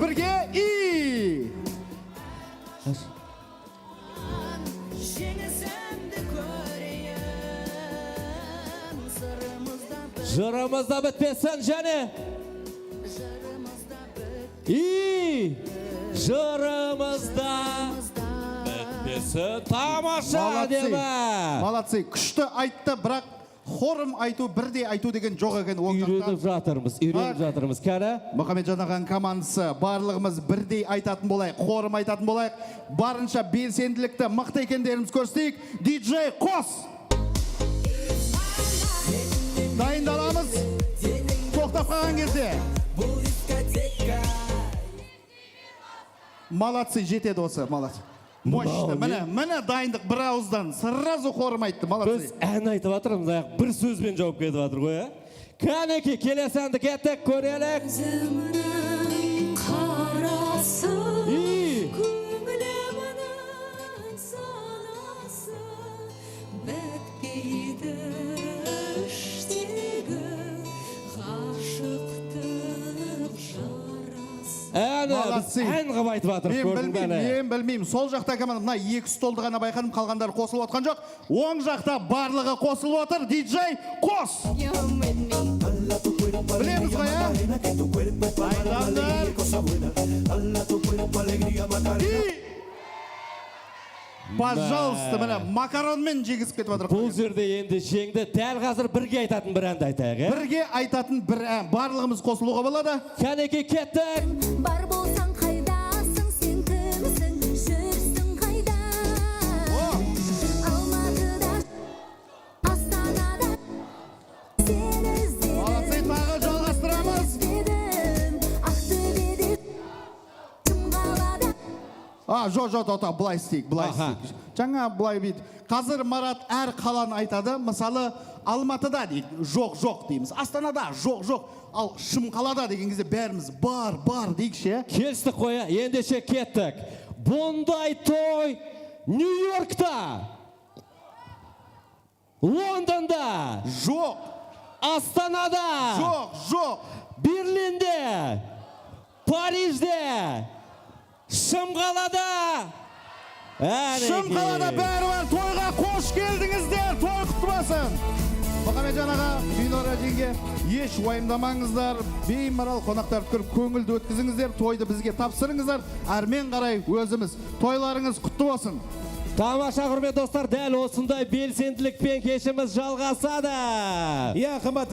birge i. Jırımızda bitmesin jani. İyi. Jırımızda bitmesin. Tamaşa deme. Молодцы. Күшті айтты, бірақ хорым айту, бірдей айту деген жоқ екен ол Үйреніп жатырмыз. Кәне? Мұхамеджан ағаның командасы барлығымыз бірдей айтатын болайық, хорым айтатын болайық. Барынша белсенділікті мықты екендеріміз көрсетейік. Диджей қос! Дайындаламыз. Тоқтап қалған кезде. Молодцы, жетеді осы, молодцы. Мощно, міне дайындық бір ауыздан, сразу хорым айтты, молодцы. Біз ән айтып жатырмыз, бір сөзбен жауап кетіп жатыр ғой, ә? Кәнеке, келесі әнді кеттік, көрелік. Ән қып айтып жатыр, көрдің бәне. Мен білмеймін, сол жақта команда, мына екі столды ғана байқадым, қалғандары қосылып отқан жоқ. Оң жақта барлығы қосылып отыр, диджей қос! Білеміз ғой, ә? Пожалуйста, міне макаронмен жегізіп кетіп отыр. Бұл жерде енді жеңді, дәл қазір бірге айтатын бір әнді айтайық, ә? Бірге айтатын бір ән, барлығымыз қосылуға болады. Кәнеке, кеттік! Бар болсаң қайдасың, сен кімсің, жүрсің қайда? Алматыда, Астанада, сені іздедім. Молодцы, тағы жалғастырамыз. Ақтөбеде, Шымқалада. Жоқ, былай істейік. Жаңа былай бейді. Қазір Марат әр қаланы айтады. Мысалы, Алматыда дейді, жоқ дейміз. Астанада, жоқ. Ал Шымқалада деген кезде бәріміз бар дейікші. Келістік қоя, ендеше кеттік. Бұндай той Нью-Йоркта, Лондонда, Жоқ. Астанада, Жоқ. Берлинде, Парижде, Шымқалада. Шымқалада бәрі бар. Тойға қош келдіңіздер. Той құтты болсын. Мұхамеджан аға, Динора жеңге, еш уайымдамаңыздар. Беймарал қонақтарды көріп көңілді өткізіңіздер. Тойды бізге тапсырыңыздар. Әрмен қарай өзіміз. Тойларыңыз құтты болсын. Тамаша құрметті достар, дәл осындай белсенділікпен кешіміз жалғасады. Қымбатты